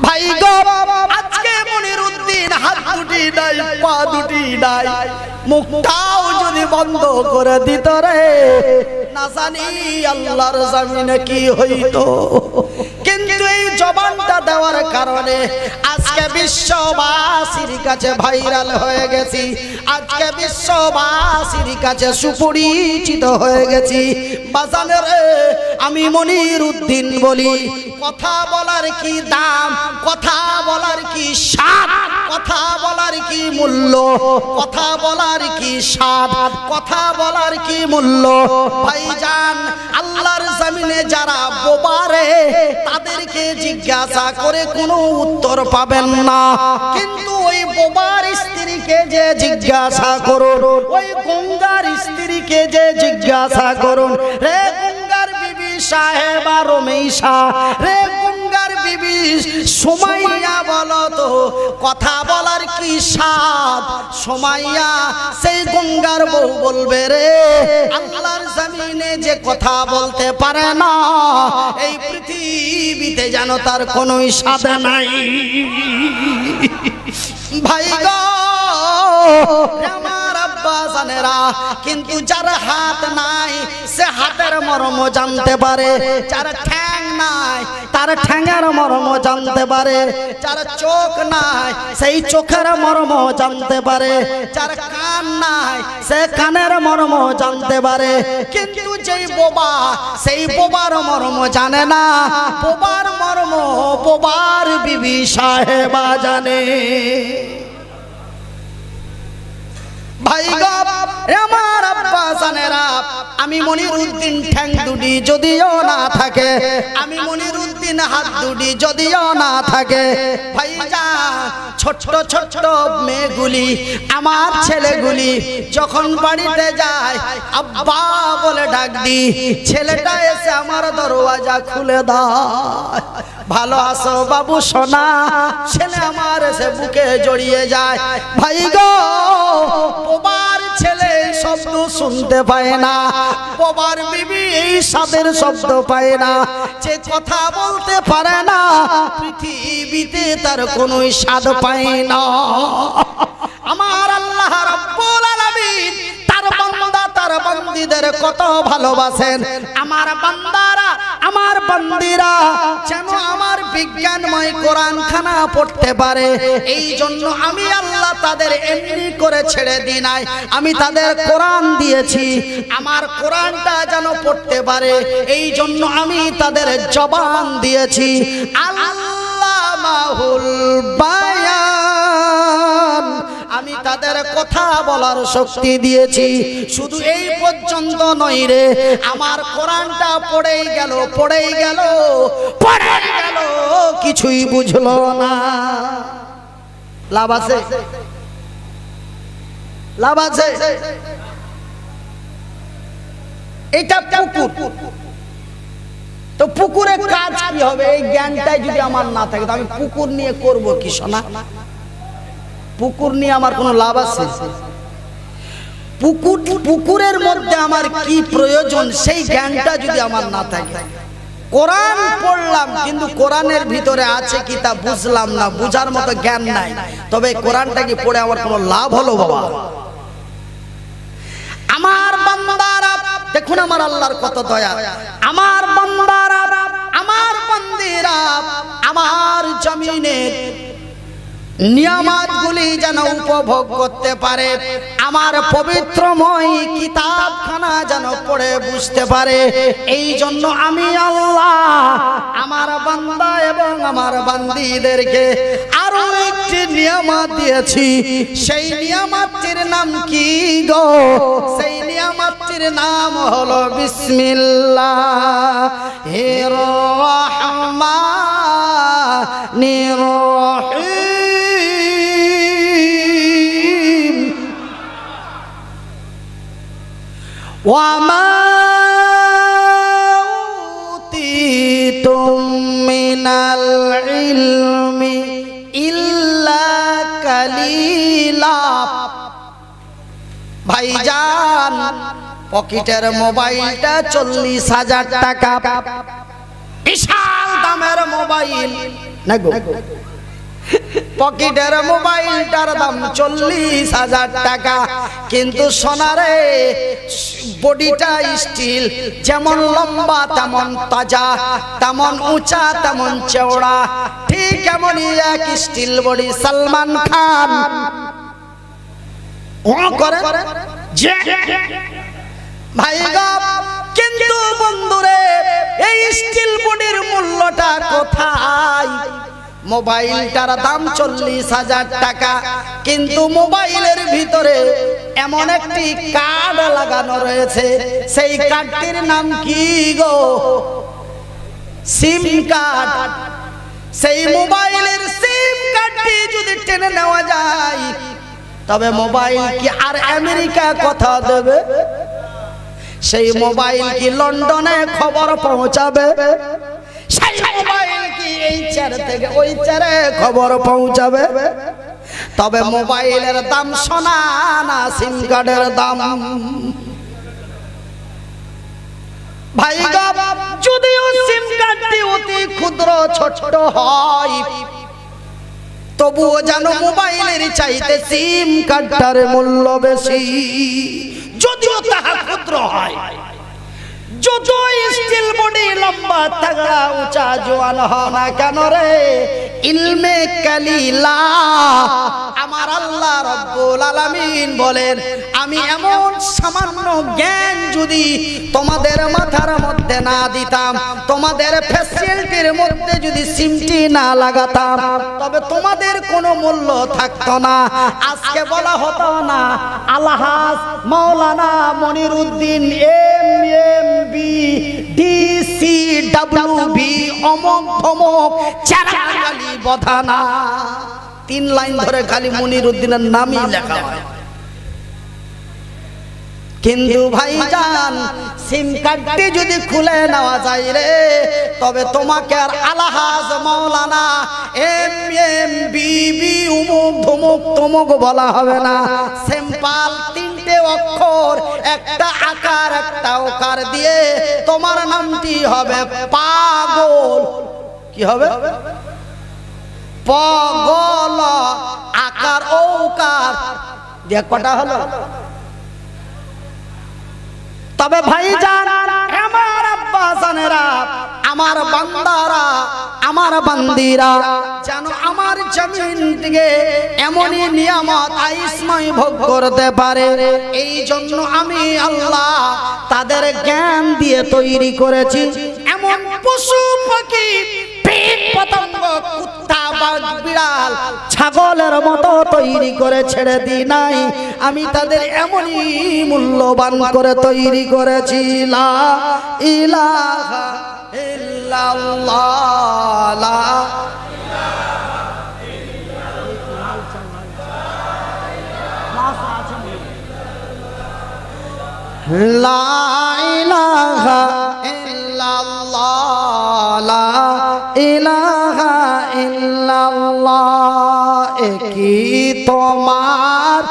ভাই গো, আজকে মনিরউদ্দিন হাত দুটি নাই, পা দুটি নাই, মুখটাও যদি বন্ধ করে দিত রে, না জানি আল্লাহর জমিনে কি হইতো। কিন্তু এই জবানটা দেওয়ার কারণে আজকে বিশ্ববাসীর কাছে ভাইরাল হয়ে গেছি, আজকে বিশ্ববাসীর কাছে সুপরিচিত হয়ে গেছি। বাজানের আমি মনিরউদ্দিন বলি, কথা বলার কি দাম, কথা বলার কি স্বাদ, কথা বলার কি মূল্য, কথা বলার কি স্বাদ, কথা বলার কি মূল্য। ভাইজান, আল্লাহর জমিনে যারা বোবারে তাদেরকে জিজ্ঞাসা করে কোনো উত্তর পাবেন না, কিন্তু ওই বোবার স্ত্রীকে যে জিজ্ঞাসা করুন, ওই গঙ্গার স্ত্রীকে যে জিজ্ঞাসা করুন, রে গঙ্গার বিবি সাহেবা রমেশা, রে গঙ্গার বিবি সুমাইয়া, বলো তো কথা বলার কি স্বাদ। সুমাইয়া সেই গঙ্গার বউ বলবে, রে আল্লাহর জমিনে যে কথা বলতে পারে না, এই পৃথিবীতে যেন তার কোনো স্বাদ নাই। ভাই গো, আমার আব্বা জানেরা, কিন্তু যার হাত নাই সে হাতের মর্ম জানতে পারে, যার ঠ্যাং নাই তার ঠ্যাঙের মর্ম জানতে পারে, যার চোখ নাই সেই চোখের মর্ম জানতে পারে, যার কান নাই সে কানের মর্ম জানতে পারে। কিন্তু যেই বোবা, সেই বোবার মর্ম জানে না, বোবার মর্ম বোবার বিবি সাহেবা জানে। ভাই গো, আমার আব্বা জানেরা, আমি মনিরউদ্দিন ঠ্যাং দুটি যদিও না থাকে, আমি মনিরউদ্দিন হাত দুটি যদিও না থাকে, ভাইজান ছোট্ট ছোট্ট মেয়েগুলি, আমার ছেলেগুলি যখন বাড়িতে যায় আব্বা বলে ডাক দি, ছেলেটা এসে আমার দরওয়াজা খুলে দেয়, ভালো আছো বাবু সোনা, ছেলে আমার এসে বুকে জড়িয়ে যায়। ভাই গো, বোবার ছেলে শব্দ শুনতে পায় না, বোবার বিবি এই স্বাদের শব্দ পায় না, যে কথা বলতে পারে না পৃথিবীতে তার কোনো স্বাদ পায় না। আমার আল্লাহ রাব্বুল আলামিন তার বান্দা তার বান্দীদের কত ভালোবাসেন। আমার বান্দারা, আমার বান্দীরা যেন আমার বিজ্ঞানময় কোরআন খানা পড়তে পারে, এই জন্য আমি আল্লাহ তাদের এমনি করে ছেড়ে দিই নাই, আমি তাদের কোরআন দিয়েছি, আমার কোরআনটা যেন পড়তে পারে, এই জন্য আমি তাদের জবান দিয়েছি। আল্লামাহুল বায়ান, আমি তাদের কথা বলার শক্তি দিয়েছি। শুধু এই পর্যন্ত নয় রে, আমার কোরআনটা পড়েই গেল, পড়েই গেল, পড়েই গেল, কিছুই বুঝলো না। লাভ আছে, লাভ আছে। এটা পুকুর, তো পুকুরে কাজ কি হবে? এই জ্ঞানটাই যদি আমার না থাকে, তো আমি পুকুর নিয়ে করব কি সোনা? পুকুর নিয়ে আমার কোনো লাভ আছে? পুকুরের মধ্যে আমার কি প্রয়োজন, সেই জ্ঞানটা যদি আমার না থাকে। কোরআন পড়লাম, কিন্তু কোরআনের ভিতরে আছে কি তা বুঝলাম না, বুঝার মতো জ্ঞান নাই, তবে কোরআনটা কি পড়ে আমার কোনো লাভ হলো বাবা? আমার বান্দারা দেখুন, আমার আল্লাহর কত দয়া, আমার বান্দারা, আমার বান্দীরা আমার জমিনের নিয়ামতগুলি যেন উপভোগ করতে পারে, আমার পবিত্রময় কিতাবখানা যেন পড়ে বুঝতে পারে, এই জন্য আমি আল্লাহ আমার বান্দা এবং আমার বান্দীদেরকে আরো একটি নিয়ামত দিয়েছি। সেই নিয়ামতটির নাম কি গো? সেই নিয়ামতটির নাম হলো বিসমিল্লাহির রহমানির রহিম। ওয়ামা উতীতুম মিনাল ইলমি ইল্লা কালিলা। ভাইজান, পকেটের মোবাইলটা 40,000 টাকা, বিশাল দামের মোবাইল, না গো, পকেটের মোবাইলটার দাম 40,000 টাকা, কিন্তু সোনারে বডিটা স্টিল, যেমন লম্বা তেমন তাজা, তেমন উঁচা তেমন চওড়া, ঠিক এমনই এক স্টিল বডি সালমান খান ও করে যে ভাই গো। কিন্তু বন্ধুরে এই স্টিল বডির মূল্যটা কোথায়? মোবাইলটার দাম 40,000 টাকা, কিন্তু মোবাইলের ভিতরে এমন একটি কার্ড লাগানো রয়েছে, সেই কার্ডটির নাম কি গো? সিম কার্ড। সেই মোবাইলের সিম কার্ডটি যদি টেনে নেওয়া যায়, তবে মোবাইল কি আর আমেরিকা কথা দেবে? সেই মোবাইল কি লন্ডনে খবর পৌঁছাবে? সেই মোবাইল কি এই চার থেকে ওই চারে খবর পৌঁছাবে? তবে মোবাইলের দাম সোনা না সিম কার্ডের দাম? ভাই গো, যদিও সিম কার্ডটি অতি ক্ষুদ্র ছোট হয়, তবুও যেন মোবাইলের চাইতে সিম কার্ডটার মূল্য বেশি, যদিও তাহা ক্ষুদ্র হয়। যত স্টিল বডি লম্বা তাগড়া উঁচা জোয়ান হয় না কেন রে, ইলমে কালিলা আমার আল্লাহ রাব্বুল আলামিন বলেন, আমি এমন সামান্য জ্ঞান যদি তোমাদের মাথার মধ্যে না দিতাম, তোমাদের ফ্যাসিলিটির মধ্যে যদি সিমটি না লাগাতাম, তবে তোমাদের কোনো মূল্য থাকতো না। আজকে বলা হতো না আলহাজ মাওলানা মনিরুদ্দিন এমএমবি ডিসিডব্লিউবি অমক ধমক চারাগালি বধানা, 3 লাইন ধরে খালি মনিরুদ্দিনের নামই লেখা হয়। কিন্তু ভাইজান, সিম কার্ডটি যদি খুলে নেওয়া যায় রে, তবে তোমাকে আর আলহাজ মাওলানা এমএমবিবি উমুক ধুমুক তমুক বলা হবে না। সিম্পল 3টে অক্ষর, একটা আকার একটা ওকার দিয়ে তোমার নামটি হবে পাগল। কি হবে? পাগল। আকার ওকার দিয়ে কটা হলো? তবে ভাইজান, আমার আব্বা জানেরা, আমার বান্দারা, আমার বান্দিরা যেন আমার জমিন থেকে এমনই নিয়ামত আইসময় ভোগ করতে পারে, এই জন্য আমি আল্লাহ তাদের জ্ঞান দিয়ে তৈরি করেছি। এমন পশু পাখি পতঙ্গ কুত্তা বাঘ বিড়াল ছাগলের মতো তৈরি করে ছেড়ে দিই নাই, আমি তাদের এমনই মূল্যবান করে তৈরি করেছি। লা ইলাহা ইল্লাল্লাহ, লা ইলাহা ইল্লাল্লাহ, লা ইলাহা ইল্লাল্লাহ। একই তোমার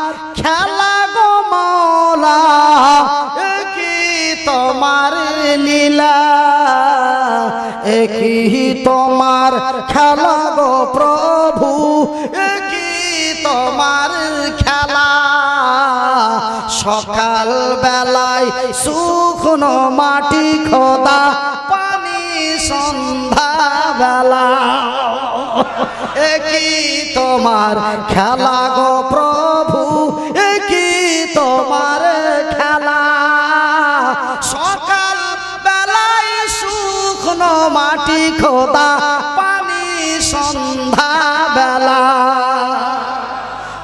খেলা গো মাওলা, একই তোমার লীলা, একই তোমার খেলা গো প্রভু, একই তোমার খেলা। সকাল বেলায় শুকনো মাটি খোদা, পানি সন্ধ্যা বেলা, একই তোমার খেলা গো প্রভু, একই তোমার খেলা। সকাল বেলায় শুকনো মাটি খোদা, পানি সন্ধ্যা বেলা।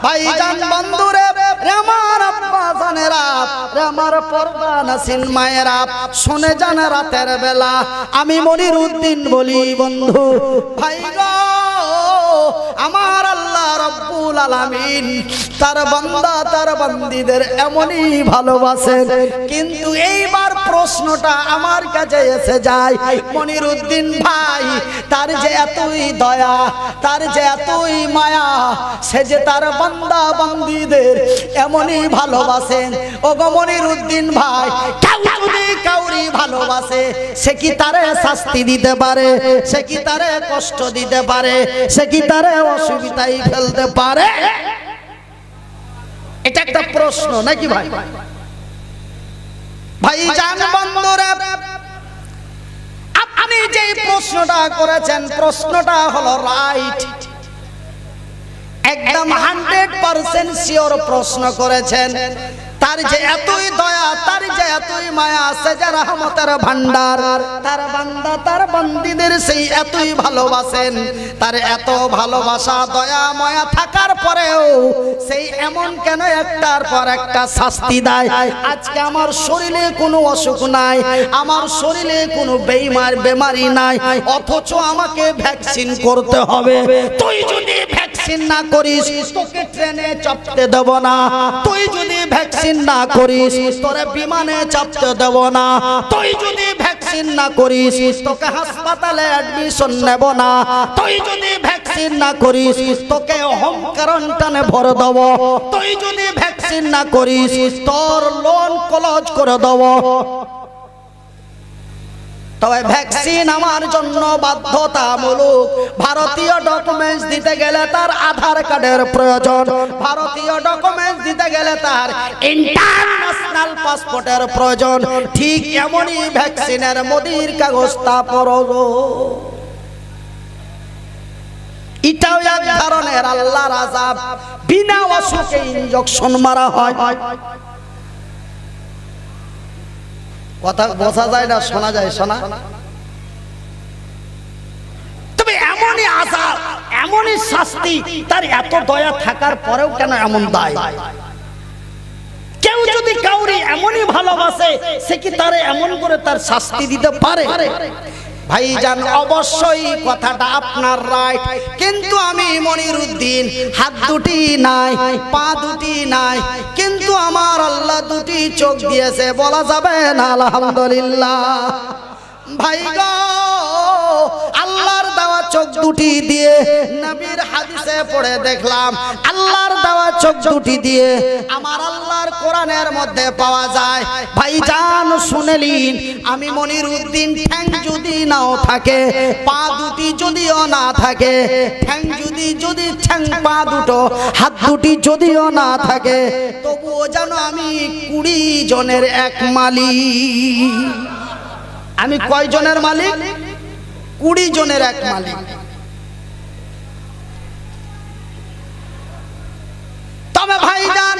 ভাইজান বন্ধুরে, আমার আব্বা জানেরা, আমার পর্দা নাসিন মায়েরা, শুনে যান রাতের বেলা আমি মনিরুদ্দিন বলি বন্ধু। ভাই গো, আমার আল্লাহ রব্বুল আলামিন তার বান্দা তার বান্দীদের এমনই ভালোবাসেন। কিন্তু এইবার প্রশ্নটা আমার কাছে এসে যায়, মনিরুদ্দিন ভাই তার যে এতই দয়া, তার যে এতই মায়া, সে যে তার বান্দা বান্দীদের এমনই ভালোবাসেন। ওগো মনিরুদ্দিন ভাই, কেউ যদি কাউরি ভালোবাসে সে কি তারে শাস্তি দিতে পারে? সে কি তারে কষ্ট দিতে পারে? সে কি তারে অসুবিধায় ফেলতে পারে? এটা একটা প্রশ্ন নাকি ভাই? ভাই জান বন্ধুরা, আপনি যে প্রশ্নটা করেছেন প্রশ্নটা হলো রাইট, একদম 100% শিওর প্রশ্ন করেছেন। তার যে এতই দয়া, তার যে এতই মায়া, সে যে রহমতের ভান্ডার, তার বান্দা তার বান্দীদের সেই এতই ভালোবাসেন। তার এত ভালোবাসা দয়া মায়া থাকার পরেও সেই এমন কেন একটার পর একটা শাস্তি দেয়? আজকে আমার শরীরে কোনো অসুখ নাই, আমার শরীরে কোনো বেমারি নাই, অথচ আমাকে ভ্যাকসিন করতে হবে। তুই যদি ভ্যাকসিন না করিস তোকে ট্রেনে চাপতে দেব না, তুই যদি ভ্যাকসিন না করিস তোরে বিমানে চাপতে দেব না, তুই যদি ভ্যাকসিন না করিস তোকে হাসপাতালে অ্যাডমিশন নেব না, তুই যদি ভ্যাকসিন না করিস তোকে হোম কোয়ারেন্টাইনে ভরে দেব, তুই যদি ভ্যাকসিন না করিস তোর লোন ক্লোজ করে দেব। তবে ভ্যাকসিন আমার জন্য বাধ্যতামূলক। ভারতীয় ডকুমেন্টস দিতে গেলে তার আধার কার্ডের প্রয়োজন, ভারতীয় ডকুমেন্টস দিতে গেলে তার ইন্টারন্যাশনাল পাসপোর্টের প্রয়োজন। ঠিক এমনই ভ্যাকসিনের মোদির কাগজটা প্রয়োজন। এটাও এক ধরনের আল্লাহর আযাব। বিনা অসুখে ইনজেকশন মারা হয়। কথা বোঝা যায় না, শোনা যায়? শোনা। তবে এমনই আযাব, এমনই শাস্তি, তার এত দয়া থাকার পরেও কেন এমন দায়? কেউ যদি কাউরি এমনই ভালোবাসে সে কি তারে এমন করে তার শাস্তি দিতে পারে? ভাইজান অবশ্যই কথাটা আপনার রাইট, কিন্তু আমি মনিরুদ্দিন হাত দুটি নাই, পা দুটি নাই, কিন্তু আমার আল্লাহ দুটি চোখ দিয়েছে, বলা যাবে না আলহামদুলিল্লাহ? ভাই গো, আল্লাহর দেওয়া চোখ দুটি দিয়ে নবীর হাদিসে পড়ে দেখলাম, আল্লাহর দেওয়া চোখ দুটি দিয়ে আমার আল্লাহর কোরআনের মধ্যে পাওয়া যায়। ভাইজান শুনেলিন, আমি মনিরুদ্দিন ঠ্যাং যদি নাও থাকে, পা দুটি যদিও না থাকে, ঠ্যাং যদি ঠ্যাং পা দুটো হাত দুটি যদিও না থাকে, তবুও যেন আমি 20 জনের এক মালিক। আমি কয় জনের মালিক? 20 জনের এক মালিক। তবে ভাইজান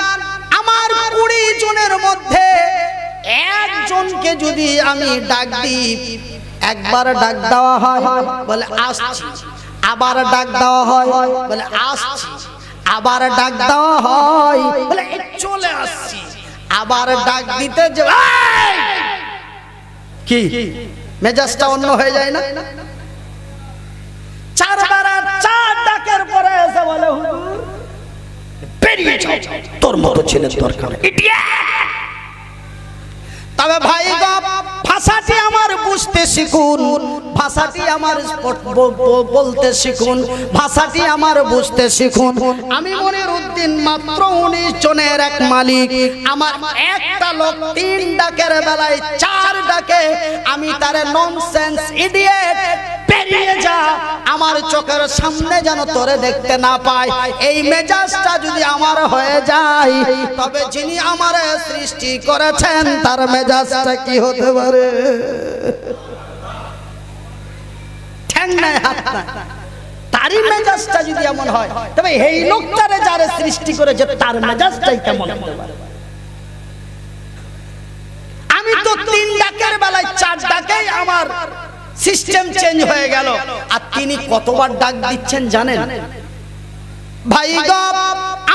আমার 20 জনের মধ্যে একজনকে যদি আমি ডাক দিই, একবার ডাক দেওয়া হয় বলে আসছি, আবার ডাক দেওয়া হয় বলে আসছি, আবার ডাক দেওয়া হয় বলে চলে আসছি, আবার ডাক দিতে যে কি মেজাজটা অন্য হয়ে যায় না? 4 বার 4 ডাকের পরে এসে বলে হুজুর বেরিয়ে যাও, তোর মতো ছেলের দরকার। তবে ভাই গো, ভাষাটি আমার বুঝতে শিখুন, ভাষাটি আমার বলতে শিখুন, ভাষাটি আমার বুঝতে শিখুন। আমি মনিরুদ্দিন মাত্র 19 জনের এক মালিক। আমার একটা লোক 3 ডাকের বেলায় 4 ডাকে আমি তারে ননসেন্স ইডিয়েট, বেরিয়ে যা, আমার চোখের সামনে যেন তোরে দেখতে না পায়, এই মেজাজটা যদি আমার হয়ে যায়, তবে যিনি আমারে সৃষ্টি করেছেন তার মেজাজটা কি হতে পারে? ঠ্যাং নাই, হাত নাই, তারই মেজাজটা যদি এমন হয়, তবে এই লোকটারে যারে সৃষ্টি করেছে তার মেজাজটাই কেমন হতে পারে? আমি তো 3 ডাকের বেলায় 4 ডাকেই আমার সিস্টেম চেঞ্জ হয়ে গেল, আর তিনি কতবার ডাক দিচ্ছেন জানেন? ভাই গো,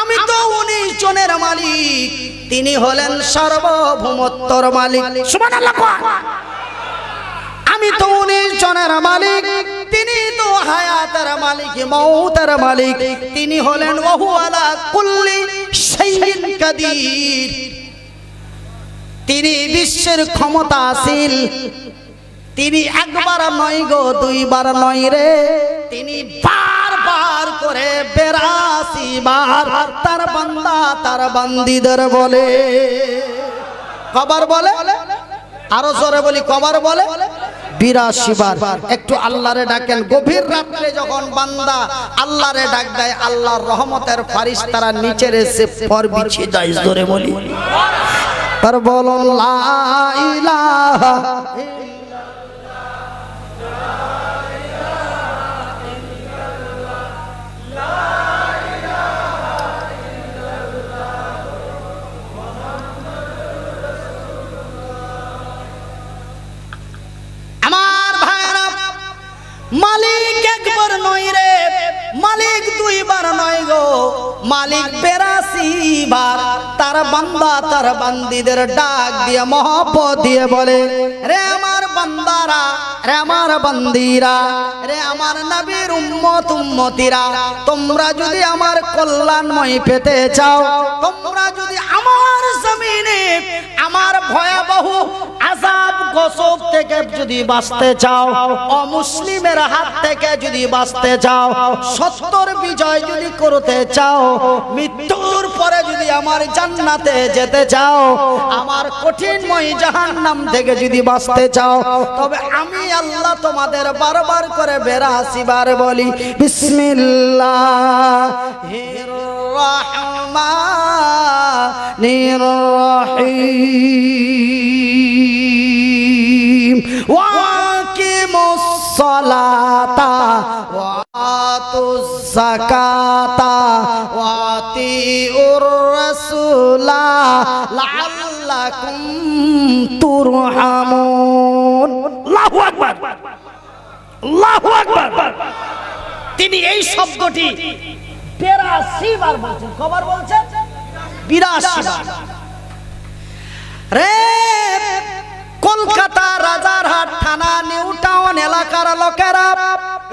আমি তো 19 জনের মালিক, তিনি হলেন সার্বভৌমত্বর মালিক। সুবহানাল্লাহ। আমি তো 19 জনের মালিক, তিনি তো হায়াতের মালিক, মউতের মালিক, তিনি হলেন ওহু আলা কুল্লি শাইইন কাদির। তিনি বিশ্বের ক্ষমতাশীল, তিনি একবার নয় গো, দুইবার নয় রে, তিনি বারবার করে 82 বার তার বান্দা তার বান্দীদের বলে। কবার বলে? আরো জোরে বলি, কবার বলে? 82 বার। একটু আল্লাহরে ডাকেন। গভীর রাত্রে যখন বান্দা আল্লাহরে ডাক দেয়, আল্লাহর রহমতের ফারিস্তারা নিচের এসে পর বিছিয়ে দেয়। জোরে বলি আর বলো লা ইলাহা মালিক একবার নয় রে, মালিক দুইবার নয় গো, মালিক 82 বার তার বান্দা তার বান্দীদের ডাক দিয়ে মহব্বত দিয়ে বলে, রে আমার বান্দারা, রে আমার বান্দীরা, রে আমার নবীর উম্মত উম্মতিরা, তোমরা যদি আমার কল্যাণময় পেতে চাও, তোমরা যদি আমার জমিনে আমার ভয়াবহ আযাব গজব থেকে যদি বাঁচতে চাও, অমুসলিমের হাত থেকে যদি বাঁচতে চাও, সত্যর বিজয় যদি করতে চাও, মৃত্যুর পরে যদি আমার জান্নাতে যেতে চাও, আমার কঠিনময় জাহান্নাম থেকে যদি বাঁচতে চাও, তবে আমি আল্লাহ তোমাদের বারবার করে 82 বার বলি বিসমিল্লাহির রহমানির রহিম ওয়া আকিমুস সালাতা ওয়া আতুজ যাকাতা ওয়া আতিউর রাসূলা লাআল্লাকুম তুরহামুন। আল্লাহু আকবার, আল্লাহু আকবার। তিনি এই শব্দটি 82 বার বলছেন। কবার বলছেন? 82 বার। রে কলকাতা রাজারহাট থানা নিউ টাউন এলাকার লোকেরা,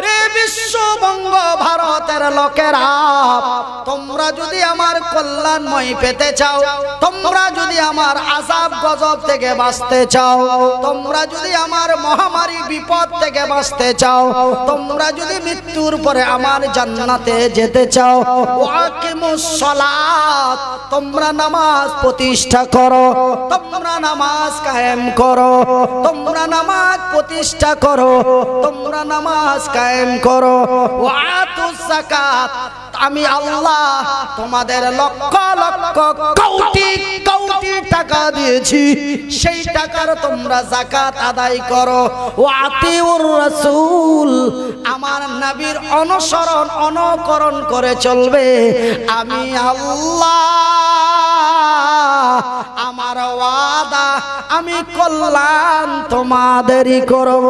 রে বিশ্ববঙ্গ ভারতের লোকেরা, তোমরা যদি আমার কল্যাণময় পেতে চাও, তোমরা যদি আমার আযাব গজব থেকে বাঁচতে চাও, তোমরা যদি আমার মহামারী বিপদ থেকে বাঁচতে চাও, তোমরা যদি মৃত্যুর পরে আমার জান্নাতে যেতে চাও, ওয়াকিমুস সালাত, তোমরা নামাজ প্রতিষ্ঠা করো, তোমরা নামাজ কায়েম করো, তোমরা নামাজ প্রতিষ্ঠা করো, তোমরা নামাজ কায়েম করো, ওয়া আতুজ যাকাত, আমি আল্লাহ তোমাদের লক্ষ লক্ষ কোটি কোটি টাকা দিয়েছি, সেই টাকার তোমরা যাকাত আদায় করো, ওয়া আতিউর রাসূল, আমার নবীর অনুসরণ অনুকরণ করে চলবে, আমি আল্লাহ আমার ওয়াদা, আমি কল্যাণ তোমাদেরই করব।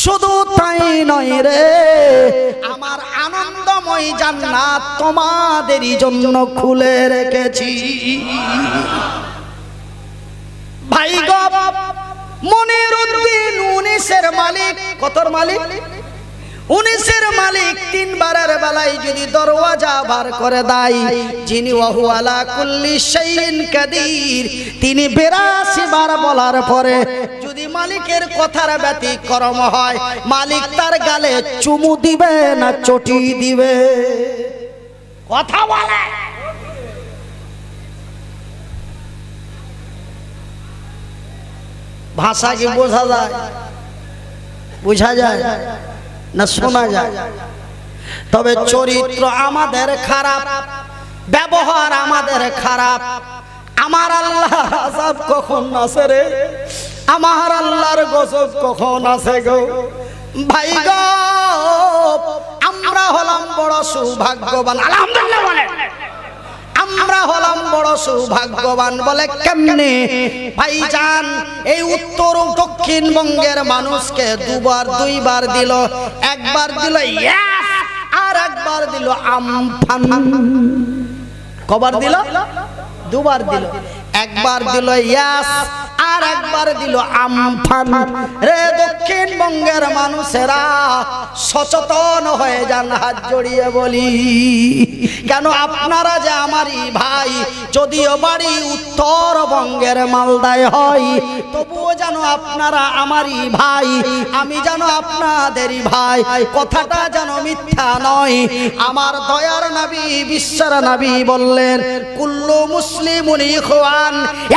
শুধু তাই নয় রে, আমার আনন্দময় জান্নাত তোমাদেরই জন্য খুলে রেখেছি। ভাই গো, মনিরউদ্দিন 19-এর মালিক, কতর মালিক? 19-এর মালিক। 3 বারের বেলায় যদি দরওয়াজা বার করে দেয়, যিনি ওয়াহু আলা কুল্লি শাইইন কাদির, তিনি 82 বার বলার পরে যদি মালিকের কথার ব্যতিক্রম হয়, মালিক তার গালে চুমু দিবে না চটি দিবে? কথা বলে। ভাষা কি বোঝা যায়? বোঝা যায় না শোনা যায়? তবে চরিত্র আমাদের খারাপ, ব্যবহার আমাদের খারাপ। আমার আল্লাহ আযাব কখন আসে রে, আমার আল্লাহর গজব কখন আসে গো ভাই গো। আমরা হলাম বড় সৌভাগ্যবান, আলহামদুলিল্লাহ বলে। আমরা হলাম বড় সৌভাগ্যবান বলে কেমনে ভাইজান? এই উত্তর ও দক্ষিণবঙ্গের মানুষকে দুইবার দিল, একবার দিল ইয়াস, আর একবার দিল আমফান। কবার দিল? দুবার দিল। একবার দিল ইয়াস, আর একবার দিল আমফান। রে দক্ষিণবঙ্গের মানুষেরা সচেতন হয়ে যান, হাত জড়িয়ে বলি। কেন আপনারা যে আমারই ভাই, যদিও বাড়ি উত্তরবঙ্গের মালদায় হয়, তবুও যেন আপনারা আমারই ভাই, আমি যেন আপনাদেরই ভাই, কথাটা যেন মিথ্যা নয়। আমার দয়ার নবী, বিশ্বের নবী বললেন, কুল্লু মুসলিমুন ইখওয়ান,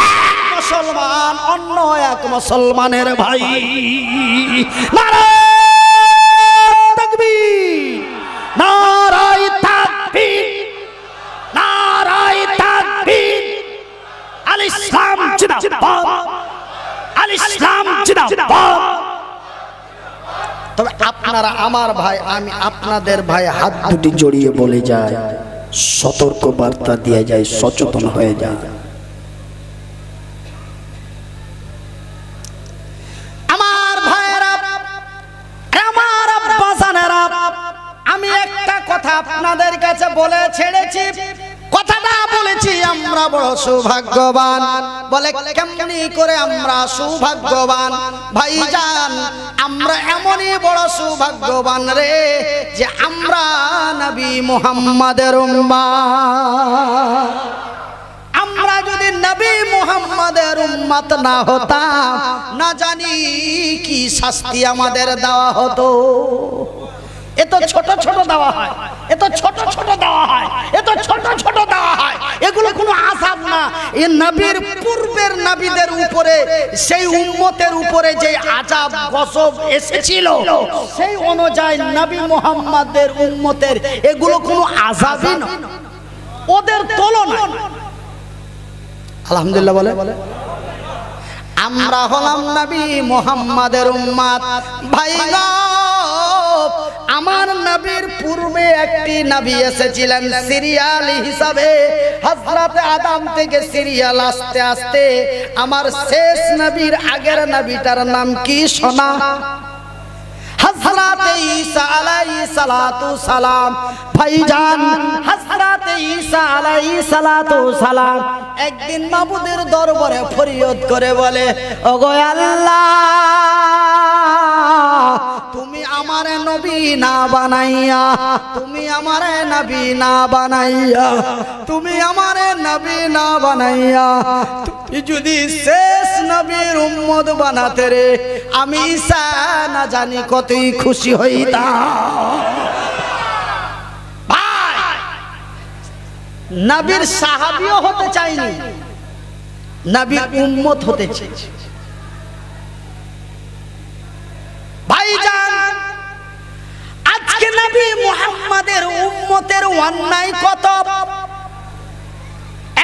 এক মুসলমান অন্য এক মুসলমানের ভাই। নারায়ে তাকবীর, নারায়ে তাকবীর, নারায়ে তাকবীর। আল ইসলাম জিন্দাবাদ, আল ইসলাম জিন্দাবাদ। তবে আপনারা আমার ভাই, আমি আপনাদের ভাই, হাত দুটি জড়িয়ে বলে যায়, সতর্ক বার্তা দিয়ে যায়, সচেতন হয়ে যায়। আমার ভাইয়েরা, আমার আব্বাসানেরা, আমি একটা কথা আপনাদের কাছে বলে ছেড়েছি। কথাটা বলেছি, আমরা বড় সৌভাগ্যবান। বলে কেমনি করে আমরা সৌভাগ্যবান? ভাইজান, আমরা এমনই বড় সৌভাগ্যবান রে, যে আমরা নবী মুহাম্মাদের উম্মত। আমরা যদি নবী মুহাম্মাদের উম্মত না হতাম, না জানি কি শাস্তি আমাদের দেওয়া হতো। এত ছোট ছোট দেওয়া হয়, এত ছোট ছোট দেওয়া হয়, এত ছোট ছোট দেওয়া হয়। এগুলো কোনো আযাব না। এই নবীর পূর্বের নবীদের উপরে, সেই উম্মতের উপরে যে আযাব গজব এসেছিল, সেই অনুযায়ী নবী মুহাম্মাদের উম্মতের এগুলো কোনো আযাবই না, ওদের তুলনা। আলহামদুলিল্লাহ বলে। আমরা হলাম নবী মুহাম্মাদের উম্মত। ভাইগো, আমার নবীর পূর্বে একটি নবী এসেছিলেন সিরিয়াল হিসাবে। হযরত আদম থেকে সিরিয়াল আস্তে আস্তে আমার শেষ নবীর আগের নবীটার নাম কি শোনা? হযরত ঈসা আলাইহিস সালাতু সালাম। ভাইজান, হযরত ঈসা আলাইহিস সালাতু সালাম একদিন মাবুদের দরবারে ফরিয়াদ করে বলে, ওগো আল্লাহ, তুমি আমারে নবী না বানাইয়া, তুমি আমারে নবী না বানাইয়া, তুমি আমারে নবী না বানাইয়া, তুমি যদি শেষ নবীর উম্মত বানাতে রে, আমি ঈসা না জানি কতই খুশি হইতাম। ভাই, নবীর সাহাবীও হতে চাইনি, নবীর উম্মত হতে চাইছি। ভাইজান, আজকে নবী মুহাম্মাদের উম্মতের অন্যায় কত!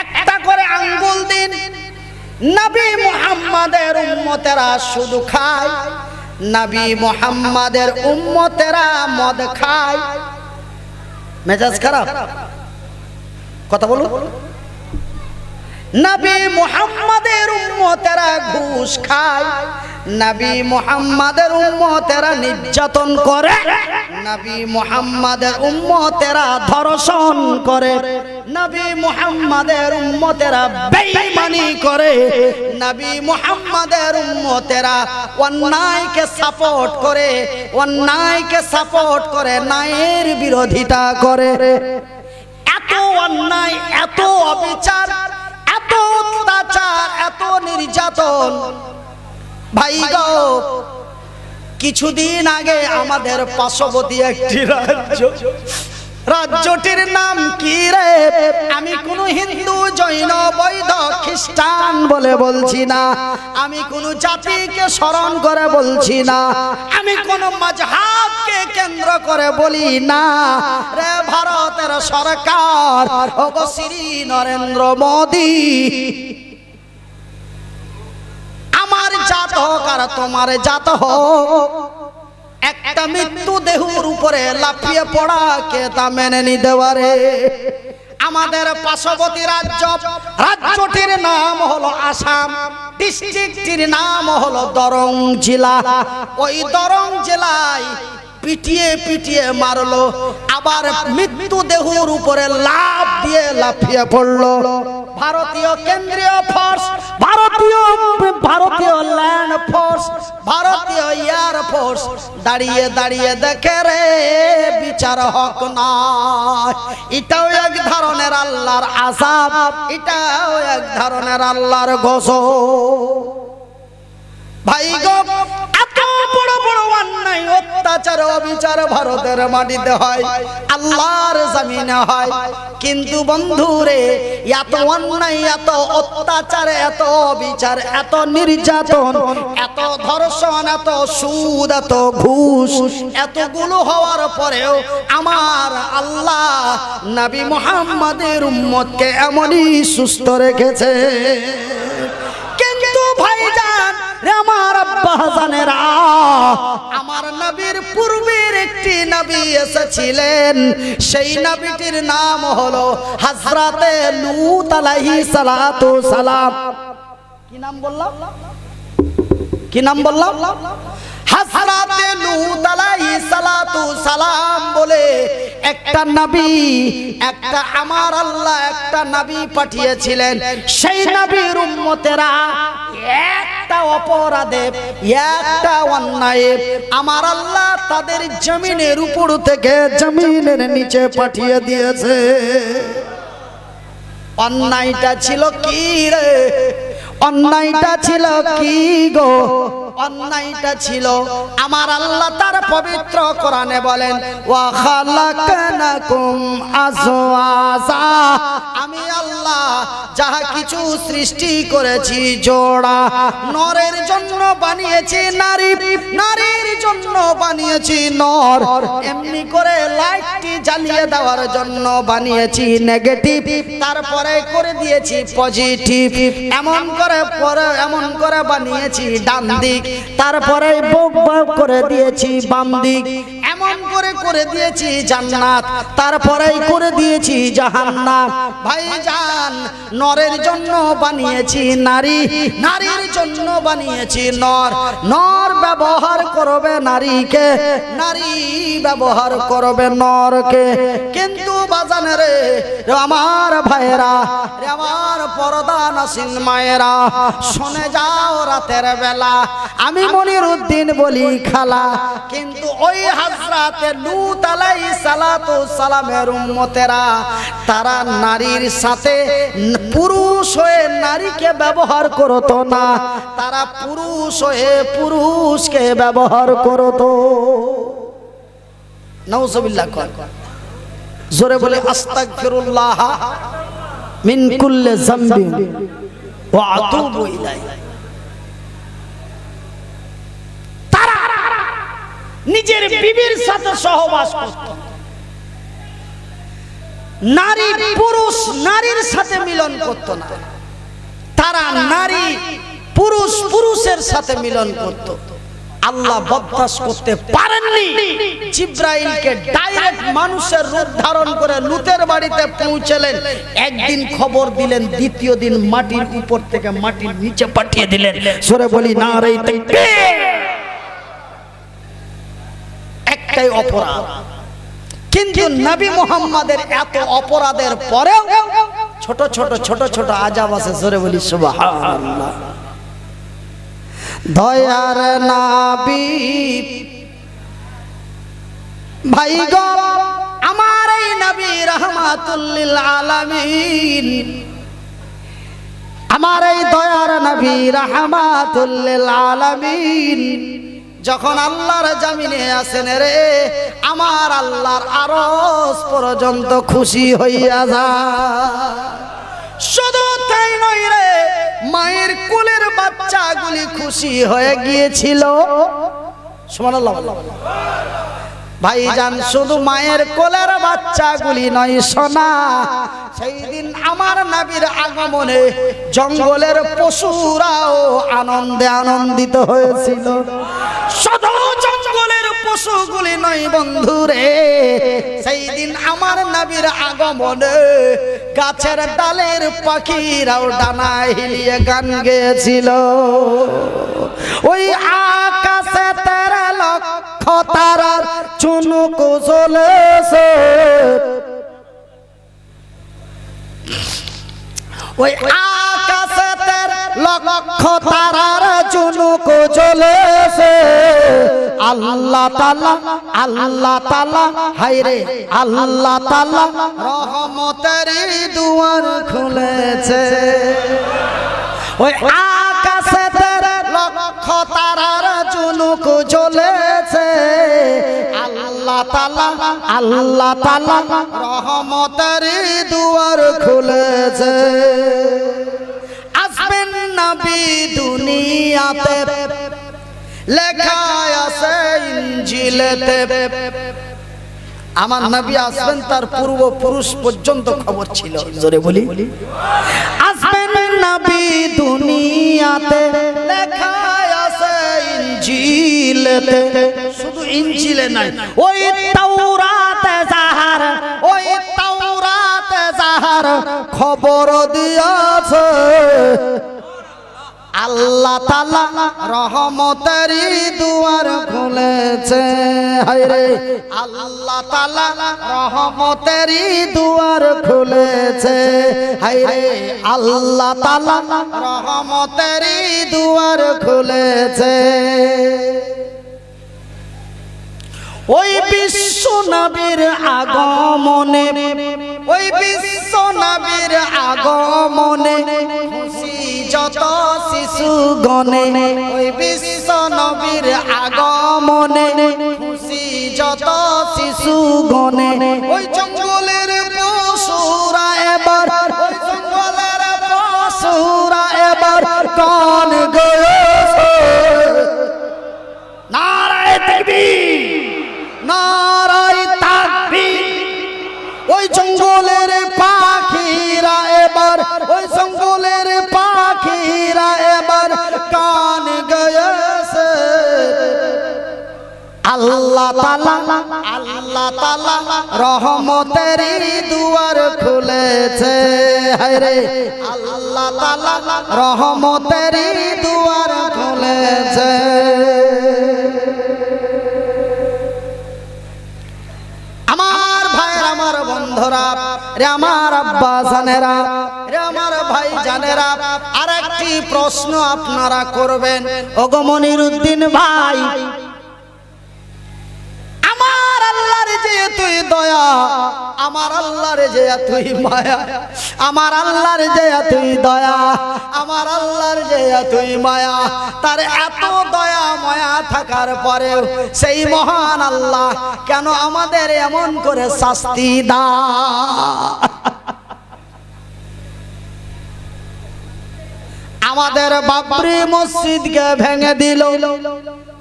একটা করে আঙ্গুল দিন। নবী মুহাম্মাদের উম্মতেরা শুধু খায়, নবী মুহাম্মাদের উম্মতেরা মদ খায়। মেজাজ খারাপ, কথা বলুন। নবী মুহাম্মাদের উম্মতেরা ঘুষ খায়, নবী মুহাম্মাদের উম্মতেরা নির্যাতন করে, নবী মুহাম্মাদের উম্মতেরা ধর্ষণ করে, নবী মুহাম্মাদের উম্মতেরা বেঈমানি করে, নবী মুহাম্মাদের উম্মতেরা অন্যায়কে সাপোর্ট করে, অন্যায়কে সাপোর্ট করে, ন্যায়ের বিরোধিতা করে। এত অন্যায়, এত অবিচার, এত অত্যাচার, এত নির্যাতন। ভাই গো, কিছুদিন আগে আমাদের পার্শ্ববর্তী একটি রাজ্য, রাজ্যটির নাম কি রে? আমি কোন হিন্দু, জৈন, বৌদ্ধ, খ্রিস্টান বলে বলছি না, আমি কোন জাতিকে স্মরণ করে বলছি না, আমি কোন মাযহাবকে কেন্দ্র করে বলি না রে। ভারতের সরকার, ওগো শ্রী নরেন্দ্র মোদী, আমার জাত হোক আর তোমার জাত হোক, একটা মৃত্যু দেহের উপরে লাফিয়ে পড়াকে তা মেনে নিতে পারে? আমাদের পার্শ্ববর্তী রাজ্য, রাজ্যটির নাম হলো আসাম, ডিস্ট্রিক্টটির নাম হলো দরং জেলা। ওই দরং জেলায় পিটিয়ে পিটিয়ে মারলো, আবার মৃত্যু দেহের উপরে লাফ দিয়ে লাফিয়ে পড়লো ভারতীয় কেন্দ্রীয় ফোর্স, ভারতীয় ভারতীয় ল্যান্ড ফোর্স, ভারতীয় এয়ার ফোর্স দাঁড়িয়ে দাঁড়িয়ে দেখে রে বিচার হক নয়। এটাও এক ধরনের আল্লাহর আযাব, এটাও এক ধরনের আল্লাহর গজব। ভাই গো, এত বড় বড় অন্যায় অত্যাচার অবিচার ভারতের মাটিতে হয়, আল্লাহর জমিনে হয়, কিন্তু বন্ধুরে এত অন্যায়, এত অত্যাচার, এত অবিচার, এত নির্যাতন, এত ধর্ষণ, এত সুদ, এত ঘুষ, এতগুলো হওয়ার পরেও আমার আল্লাহ নবী মুহাম্মদের উম্মতকে এমনই সুস্থ রেখেছে। কিন্তু ভাইজান রে আমার আব্বা জানেরা, আমার নবীর পূর্বের একটি নবী এসেছিলেন, সেই নবীটির নাম হলো হযরতে লূত আলাইহিস সালাতু সালাম। কি নাম বললাম? কি নাম বললাম? হযরতে লূত আলাইহিস সালাতু সালাম বলে একটা নবী, একটা আমার আল্লাহ একটা নবী পাঠিয়েছিলেন। সেই নবীর উম্মতেরা একটা অপরাধে, একটা অন্যায়ে আমার আল্লাহ তাদের জমিনের উপর থেকে জমিনের নিচে পাঠিয়ে দিয়েছে। অন্যায়টা ছিল কি রে? অন্যায়টা ছিল কি গো? অন্যায়টা ছিল আমার আল্লাহ তার পবিত্র কোরআনে বলেন, ওয়া খালাকনাকুম আজওয়াজা, আমি আল্লাহ যাহা কিছু সৃষ্টি করেছি জোড়া, নরের জন্য বানিয়েছি নারী, নারীর জন্য বানিয়েছি নর। এমনি করে লাইটটি জ্বালিয়ে দেওয়ার জন্য বানিয়েছি নেগেটিভ, তারপরে করে দিয়েছি পজিটিভ। এমন করে বানিয়েছি ডান দিক, তারপরে বক বক করে দিয়েছি বাম দিক। এমন করে দিয়েছি জান্নাত, তারপরেই করে দিয়েছি জাহান্নাম। ভাইজান, নরের জন্য বানিয়েছি নারী, নারীর জন্য বানিয়েছি নর। নর ব্যবহার করবে নারীকে, নারী ব্যবহার করবে নরকে। কিন্তু বাজানে রে আমার ভাইরা, আমার পর্দা নাসিন মায়েরা, শুনে যাও রাতের বেলা আমি মনিরউদ্দিন বলি খালা, কিন্তু ওই হযরতে লূত আলাইহিস সালাতু সালামের উম্মতেরা তারা নারীর সাথে পুরুষ হয়ে নারীকে ব্যবহার করতো না, তারা পুরুষ হয়ে পুরুষকে ব্যবহার করতো। নাউজুবিল্লাহ। জোরে বলে আস্তাগফিরুল্লাহ মিন কুল্লি যামবিন ওয়া আতুবু ইলাইহি। তারা নিজের বিবির সাথে সহবাস করত, নারী পুরুষ নারীর সাথে মিলন করত না, তারা নারী পুরুষ পুরুষের সাথে মিলন করত। আল্লাহ বরদাস্ত করতে পারেননি, জিবরাইলকে ডাইরেক্ট মানুষের রূপ ধারণ করে লূতের বাড়িতে পৌঁছলেন। একদিন খবর দিলেন, দ্বিতীয় দিন মাটির উপর থেকে মাটির নিচে পাঠিয়ে দিলেন। সরে বলি নারে তাকবীর। একটাই অপরাধ, কিন্তু নবী মুহাম্মাদের এত অপরাধের পরেও ছোট ছোট ছোট ছোট আযাব আছে। সরে বলি সুবহানাল্লাহ। দয়ার নবী ভাই গো, আমার এই নবী রাহমাতুল লিল আলামিন, আমার এই দয়ার নবী রাহমাতুল লিল আলামিন যখন আল্লাহর জমিনে আসেন রে, আমার আল্লাহর আরশ পর্যন্ত খুশি হইয়া যায়। শুধু তাই নয় রে, মায়ের কোলের বাচ্চাগুলি খুশি হয়ে গিয়েছিল। সুবহানাল্লাহ। ভাইজান, শুধু মায়ের কোলের বাচ্চাগুলি নয় সোনা, সেই দিন আমার নবীর আগমনে জঙ্গলের পশুরাও আনন্দে আনন্দিত হয়েছিল। শুধু জঙ্গলের পশুগুলি নয় বন্ধুরে, সেই দিন আমার নবীর আগমনে গাছের ডালের পাখিরাও ডানা হিলিয়ে গান গেয়েছিল। ওই আকাশে তেরা লক্ষ তারার চুনুক জ্বলেছে, ওই আকাশে লক্ষ তারার ঝুনুক জ্বলেছে আল্লাহ তাআলা আল্লাহ তাআলা হায়রে আল্লাহ তাআলা রহমতের দুয়ার খুলেছে ওই আকাশে লক্ষ তারার ঝুনুক জ্বলেছে আল্লাহ তাআলা রহমতের দুয়ার খুলেছে আসবেন নবী দুনিয়াতে লেখা আছে ইনজিলেতে আমার নবী আসবেন তার পূর্বপুরুষ পর্যন্ত খবর ছিল জোরে বলি আসবেন নবী দুনিয়াতে লেখা আছে ইনজিলেতে শুধু ইনজিলে নাই ওই তাওরাতে যাহার খবর দিয়েছে আল্লাহ তাআলা রহমতের দুয়ার খুলেছে হায়রে আল্লাহ তাআলা রহমতের দুয়ার খুলেছে হায়রে আল্লাহ তাআলা রহমতের দুয়ার খুলেছে ওই বিশ্ব নবীর আগমনে ওই বিশ্ব নবীর আগমনে খুশি যত শিশু গনে ওই বিশ্ব নবীর আগমনে খুশি যত শিশু গনে ওই জঙ্গলের পশুরা এবার ওই জঙ্গলের পশুরা এবার কান গেছে নারায়ে তাকবীর নারায়ে তাকবীর ওই জঙ্গলের পাখিরা এবার ওই জঙ্গলের পাখিরা এবার কান গেছে আল্লাহ তাআলা রহমতের দুয়ার খুলেছে হায়রে আল্লাহ তাআলা রহমতের দুয়ার খুলেছে আমার ভাইয়ের আমার বন্ধুরা রে আমার আব্বা জানেরা রে আমার ভাই জানেরা আরেকটি প্রশ্ন আপনারা করবেন ওগো মনিরউদ্দিন ভাই আমার আল্লাহর যে তুই দয়া আমার আল্লাহর যে তুই মায়া আমার আল্লাহর যে তুই দয়া আমার আল্লাহর যে তুই মায়া তার এত দয়া মায়া থাকার পরেও সেই মহান আল্লাহ কেন আমাদের এমন করে শাস্তি দেয় আমাদের বাবরি মসজিদকে ভেঙে দিল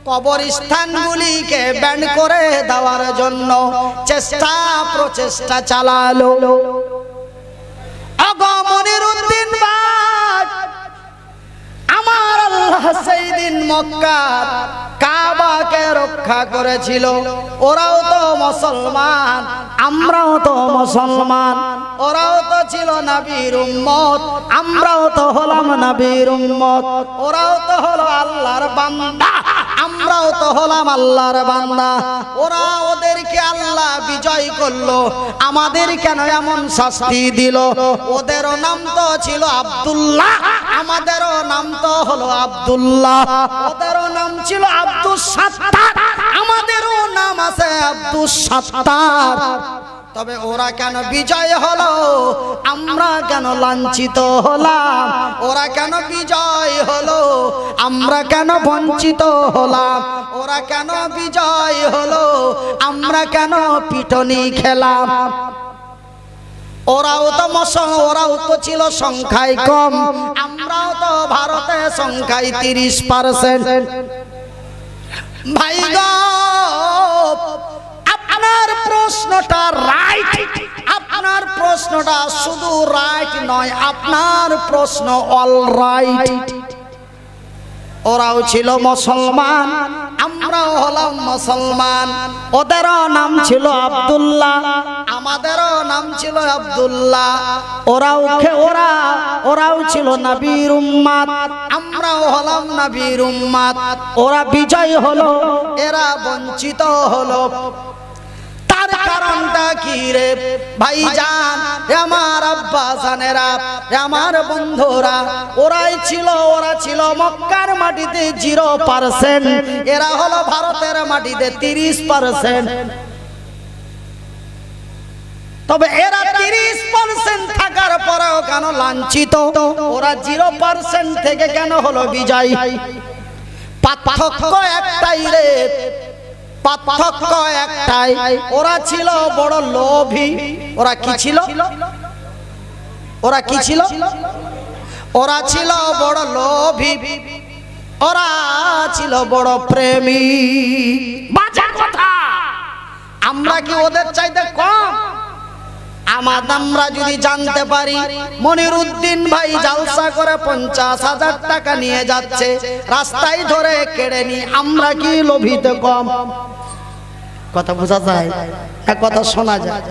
কবরস্থানগুলিকে ব্যান্ড করে দেওয়ার জন্য চেষ্টা প্রচেষ্টা চালালো ওগো মনিরউদ্দিন ভাই আমার আল্লাহ সেই দিন মক্কার কাবাকে রক্ষা করেছিল ওরাও তো মুসলমান আমরাও তো মুসলমান ওরাও তো ছিল নবীর উম্মত আমরাও তো হলাম নবীর উম্মত ওরাও তো হলো আল্লাহর বান্দা আমরাও তো হলাম আল্লাহর বান্দা ওরা ওদেরকে আল্লাহ বিজয় করলো আমাদের কেন এমন শাস্তি দিল ওদেরও নাম তো ছিল আব্দুল্লাহ আমাদেরও নাম তো হলো আব্দুল্লাহ ওদেরও নাম ছিল আব্দুস সাত্তার আমাদেরও নাম আছে আব্দুস সাত্তার তবে ওরা কেন বিজয় হলো আমরা কেন লাঞ্ছিত হলাম ওরা কেন বিজয় হলো আমরা কেন বঞ্চিত হলাম ওরা কেন বিজয় হলো আমরা কেন পিটনি খেলাম ওরাও তো ছিল সংখ্যায় কম আমরাও তো ভারতে সংখ্যায় 30% ভাই গো আপনার প্রশ্নটা রাইট আপনার প্রশ্নটা শুধু রাইট নয় আপনার প্রশ্ন অল রাইট ওরাও ছিল মুসলমান আমরাও হলাম মুসলমান ওদেরও নাম ছিল আব্দুল্লাহ আমাদেরও নাম ছিল আব্দুল্লাহ ওরাও ছিল নবীর উম্মত আমরাও হলাম নবীর উম্মত ওরা বিজয় হলো এরা বঞ্চিত হলো তার কারণটা কি কি রে ভাইজান, আমার আব্বা জানেরা, আমার বন্ধুরা, ওরা ছিল মক্কার মাটিতে 0%, এরা হলো ভারতের মাটিতে 30%। তবে এরা 30% থাকার পরেও কেন লাঞ্ছিত? ওরা 0% থেকে কেন হলো বিজয়? পার্থক্য একটাই রে, পার্থক্য একটাই, ওরা ছিল বড় লোভী। ওরা কি ছিল? ওরা কি ছিল? ওরা ছিল বড় লোভী, ওরা ছিল বড় প্রেমী। বাজে কথা। আমরা কি ওদের চাইতে কম? আমরা যদি জানতে পারি মনিরুদ্দিন ভাই জালসা করে 50,000 টাকা নিয়ে যাচ্ছে, রাস্তায় ধরে কেড়ে নি, আমরা কি লোভিত কম? কথা বোঝা যায় না, কথা শোনা যায়।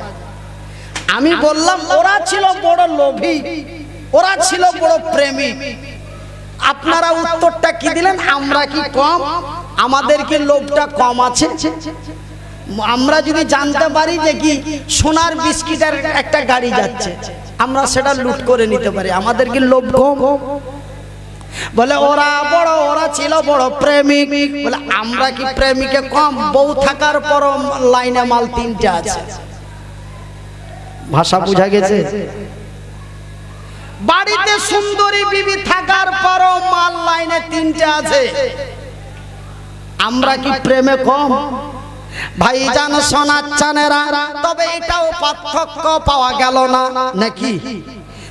আমি বললাম ওরা ছিল বড় লোভী, ওরা ছিল বড় প্রেমী। আপনারা উত্তরটা কি দিলেন? আমরা কি কম? আমাদের কি লোভটা কম আছে? আমরা যদি জানতে পারি যে কি সোনার বিস্কিটের একটা গাড়ি যাচ্ছে, আমরা সেটা লুট করে নিতে পারি, আমাদের কি লোভ কম? বলে ওরা ছিল বড় প্রেমিক। বলে আমরা কি প্রেমিকে কম? বউ থাকার পর লাইনে মাল 3টে আছে। ভাষা বুঝা গেছে? বাড়িতে সুন্দরী বিবি থাকার পর মাল লাইনে 3টে আছে। আমরা কি প্রেমে কম? ভাইজান শোনাচ্ছেনেরা, তবে এটাও পার্থক্য পাওয়া গেল না নাকি?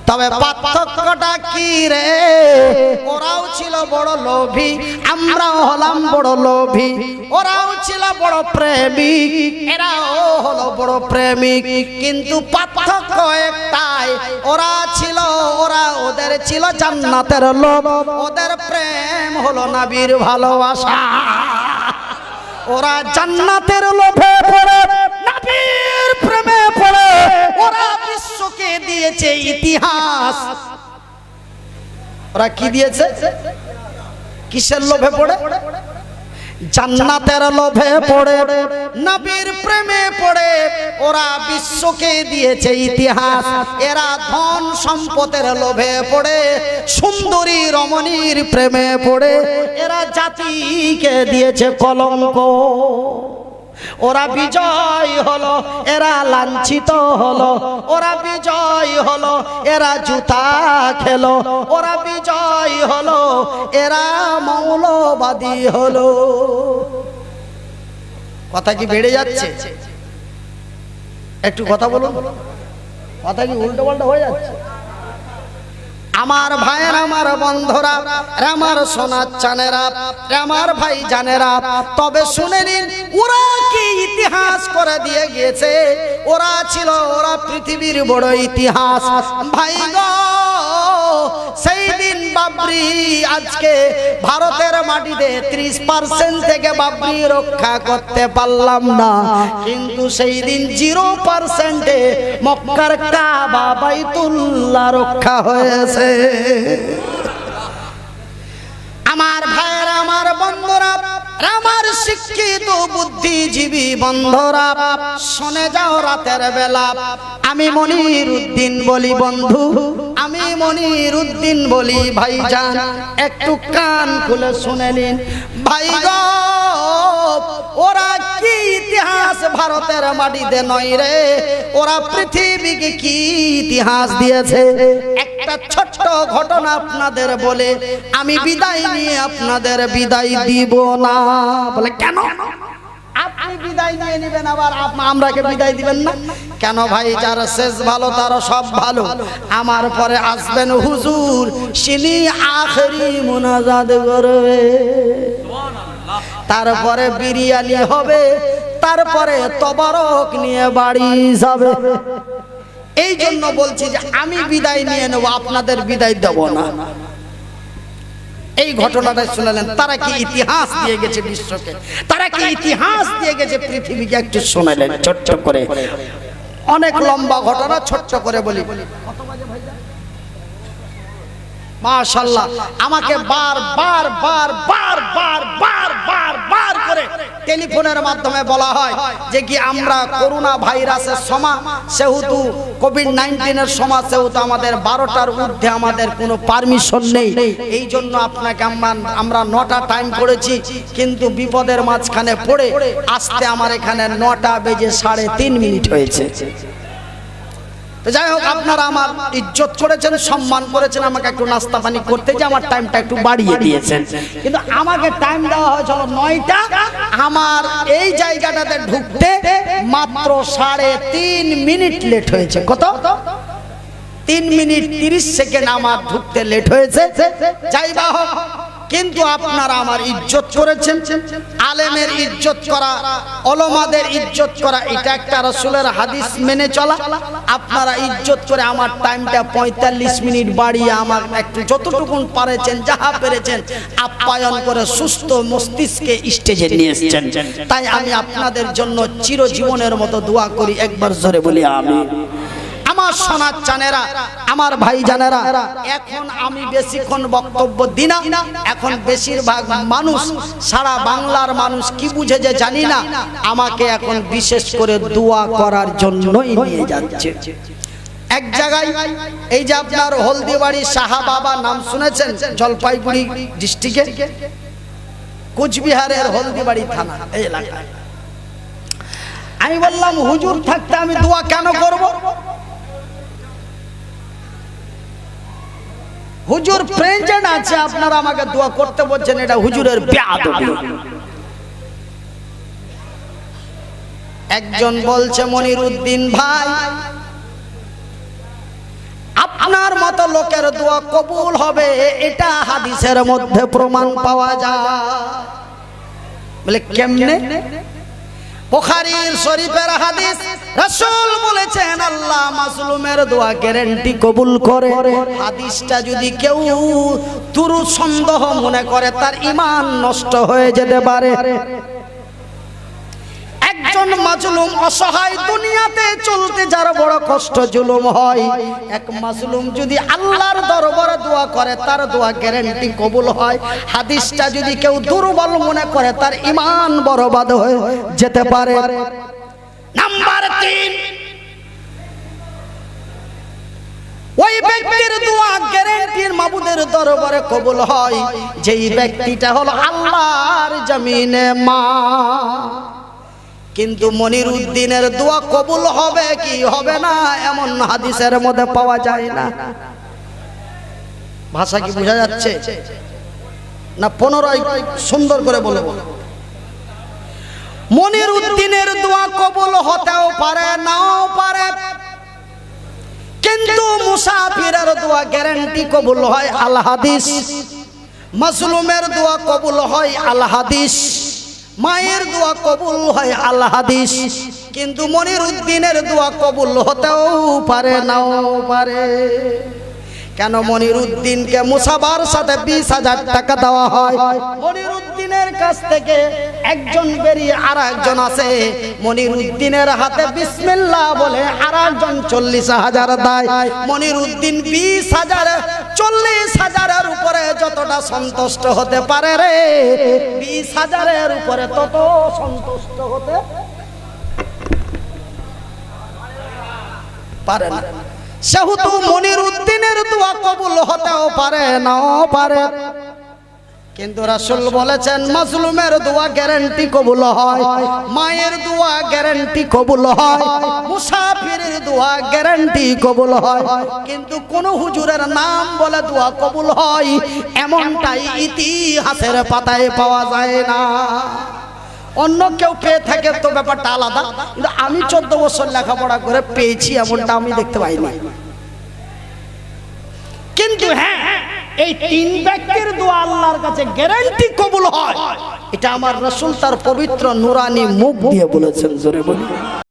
তবে পার্থক্যটা কি রে? ওরাও ছিল বড় লোভী, আমরাও হলাম বড় লোভী। ওরাও ছিল বড় প্রেমিক, এরাও হলো বড় প্রেমিক। কিন্তু পার্থক্য একটাই, ওদের ছিল জান্নাতের লোভ, ওদের প্রেম হলো নবীর ভালোবাসা। ওরা জান্নাতের লোভে পড়ে, নবীর প্রেমে পড়ে, ওরা বিশ্বকে দিয়েছে ইতিহাস। ওরা কি দিয়েছে? কিসের লোভে পড়ে? জান্নাতের লোভে পড়ে, নবীর প্রেমে পড়ে, ওরা বিশ্বকে দিয়েছে ইতিহাস। এরা ধন সম্পদের লোভে পড়ে, সুন্দরী রমণীর প্রেমে পড়ে, এরা জাতিকে দিয়েছে কলঙ্ক। ওরা বিজয় হলো, এরা লাঞ্ছিত হলো। ওরা বিজয় হলো, এরা জুতা খেলো। ওরা বিজয় হলো, এরা মৌলবাদী হলো। কথা কি বেড়ে যাচ্ছে? একটু কথা বলুন, কথা কি উল্টো পাল্টা হয়ে যাচ্ছে? আমার ভাইয়ের, আমার বন্ধুরা, আমার সোনার চানেরা, আমার ভাই জানেরা, তবে শুনে নিন, ওরা কি ইতিহাস করে দিয়ে গিয়েছে। ওরা পৃথিবীর বড় ইতিহাস। ভাই গো, সেই দিন বাবরি, আজকে ভারতের মাটিতে 30% থেকে বাবরি রক্ষা করতে পারলাম না, কিন্তু সেই দিন 0%-এ মক্কার কাবা বাইতুল্লাহ রক্ষা হয়েছে। আমার ভাইয়েরা, আমার বন্ধুরা, আমার শিক্ষিত বুদ্ধিজীবী বন্ধুরা, শুনে যাও রাতের বেলা আমি মনিরুদ্দিন বলি বন্ধু, আমি মনিরুদ্দিন বলি ভাইজান, একটু কান খুলে শুনে নিন। ভাই গো, ওরা কি ইতিহাস ভারতের মাটিতে নয় রে, ওরা পৃথিবীকে কি ইতিহাস দিয়েছে। একটা ছোট্ট ঘটনা আপনাদের বলে আমি বিদায় নিয়ে আপনাদের বিদায় দিব না। বলে কেন? আপনি বিদায় নিয়ে নেবেন, আবার আমরাকে বিদায় দিবেন না কেন? ভাই, যার শেষ ভালো তার সব ভালো। আমার পরে আসবেন হুজুর, তিনি আখেরি মুনাজাত করবে, তারপরে বিরিয়ানি হবে, তারপরে তবারক নিয়ে বাড়ি যাবে। এই জন্য বলছি যে আমি বিদায় নিয়ে নেব, আপনাদের বিদায় দেব না। এই ঘটনাটা শুনলেন, তারা কি ইতিহাস দিয়ে গেছে বিশ্বকে, তারা কি ইতিহাস দিয়ে গেছে পৃথিবীকে, একটু শুনলেন ছোট্ট করে। অনেক লম্বা ঘটনা, ছোট্ট করে বলি। মাশাআল্লাহ আমাকে বারবার করে টেলিফোনের মাধ্যমে বলা হয় যে কি আমরা করোনা ভাইরাসের সময় সেহেতু কোভিড-19 এর সময় সেহেতু আমাদের 12টার ঊর্ধ্বে আমাদের কোনো পারমিশন নেই, এই জন্য আপনাকে আমরা 9টা টাইম করেছি, কিন্তু বিপদের মাঝখানে পড়ে আসতে আমার এখানে 9টা বেজে 3.5 হয়েছে। যাই হোক, আপনারা আমার ইজ্জত করেছেন, সম্মান করেছেন, আমাকে একটু নাস্তা পানি করতে যে আমার টাইমটা একটু বাড়িয়ে দিয়েছেন, কিন্তু আমাকে টাইম দেওয়া হয়েছিল 9টা, আমার এই জায়গাটাতে ঢুকতে মাত্র 3.5 মিনিট লেট হয়েছে। কত? 3 মিনিট 30 সেকেন্ড আমার ঢুকতে লেট হয়েছে। যাই বা হোক, কিন্তু আপনারা আমার ইজ্জত করেছেন। আলেমের ইজ্জত করা, ওলামাদের ইজ্জত করা, এটা একটা রাসূলের হাদিস মেনে চলা। আপনারা ইজ্জত করে আমার টাইমটা 45 মিনিট বাড়িয়ে আমার একটু যতটুকু পারেছেন, যাহা পেরেছেন আপ্যায়ন করে সুস্থ মস্তিষ্কে স্টেজে নিয়ে এসেছেন। তাই আমি আপনাদের জন্য চিরজীবনের মতো দোয়া করি, একবার জোরে বলি আমিন। আমার সোনার চানেরা, আমার ভাই জানেরা, এখন আমি বেশিক্ষণ বক্তব্য দিই না। এখন বেশিরভাগ মানুষ, সারা বাংলার মানুষ কি বুঝে যে জানি না, আমাকে এখন বিশেষ করে দোয়া করার জন্যই নিয়ে যাচ্ছে। এক জায়গায় এই যে আপনার হলদিবাড়ি সাহা বাবা নাম শুনেছেন, জলপাইগুড়ি ডিস্ট্রিক্টে, কোচবিহারের হলদিবাড়ি থানা এই এলাকায়। আমি বললাম হুজুর থাকতে আমি দোয়া কেন করব? হুজুর প্রেজেন্ট আছে, আপনারা আমাকে দোয়া করতে বলছেন, এটা হুজুরের বেয়াদবি। একজন বলছে মনিরউদ্দিন ভাই, আপনার মতো লোকের দোয়া কবুল হবে এটা হাদিসের মধ্যে প্রমাণ পাওয়া যায়। বলে কেমনে? বুখারী শরীফের হাদিস, রাসূল বলেছেন আল্লাহ মাসলুমের দোয়া গ্যারান্টি কবুল করে। হাদিসটা যদি কেউ তুরু সন্দেহ মনে করে, তার ঈমান নষ্ট হয়ে যেতে পারে। একজন মাজলুম অসহায়, দুনিয়াতে চলতে যার বড় কষ্ট জুলুম হয়, এক মাজলুম যদি আল্লাহর দরবারে দোয়া করে তার দোয়া গ্যারান্টি কবুল হয়। হাদিসটা যদি কেউ দুর্বল মনে করে তার ঈমান বরবাদ হয়ে যেতে পারে। নাম্বার 3, ওই ব্যক্তির দোয়া গ্যারান্টির মাবুদের দরবারে কবুল হয় যেই ব্যক্তিটা হলো আল্লাহর জমিনে মা। কিন্তু মনিরউদ্দিনের দোয়া কবুল হবে কি হবে না এমন হাদিসের মধ্যে পাওয়া যায় না। ভাষা কি বোঝা যাচ্ছে না? পুনরায় সুন্দর করে বলবো, মনিরউদ্দিনের দোয়া কবুল হতেও পারে নাও পারে, কিন্তু মুসাফিরের দোয়া গ্যারান্টি কবুল হয় আল হাদিস। মাজলুমের দোয়া কবুল হয় আল হাদিস, মায়ের দোয়া কবুল হয় আল হাদিস, কিন্তু মনিরউদ্দিনের দোয়া কবুল হতেও পারে নাও পারে। কেন? মনিরউদ্দিনকে মুসাবার সাথে 20,000 টাকা দেওয়া হয়। মনিরউদ্দিনের কাছ থেকে একজন বেরিয়ে আর একজন আছে, মনিরউদ্দিনের হাতে বিসমিল্লাহ বলে আর একজন 40,000 দেয়। মনিরউদ্দিন 20,000 40,000-এর উপরে যতটা সন্তুষ্ট হতে পারে রে, 20,000-এর উপরে তত সন্তুষ্ট হতে পারে না। সেহেতু মনিরউদ্দিনের দোয়া কবুল হতেও পারে নাও পারে, কিন্তু রাসূল বলেছেন মাজলুমের দোয়া গ্যারান্টি কবুল হয়, মায়ের দোয়া গ্যারান্টি কবুল হয়, মুসাফিরের দোয়া গ্যারান্টি কবুল হয়, কিন্তু কোন হুজুরের নাম বলে দোয়া কবুল হয় এমনটাই ইতিহাসের পাতায় পাওয়া যায় না। অন্য কেউ পেয়ে থাকে তো ব্যাপারটা আলাদা, কিন্তু আমি 14 বছর লেখাপড়া করে পেয়েছি এমনটা আমি দেখতে পাইনি। কিন্তু হ্যাঁ, এই 3 ব্যক্তির দোয়া আল্লাহর কাছে গ্যারান্টি কবুল হয়, এটা আমার রাসূল তার পবিত্র নুরানি মুখ দিয়ে বলেছেন। জোরে বলি।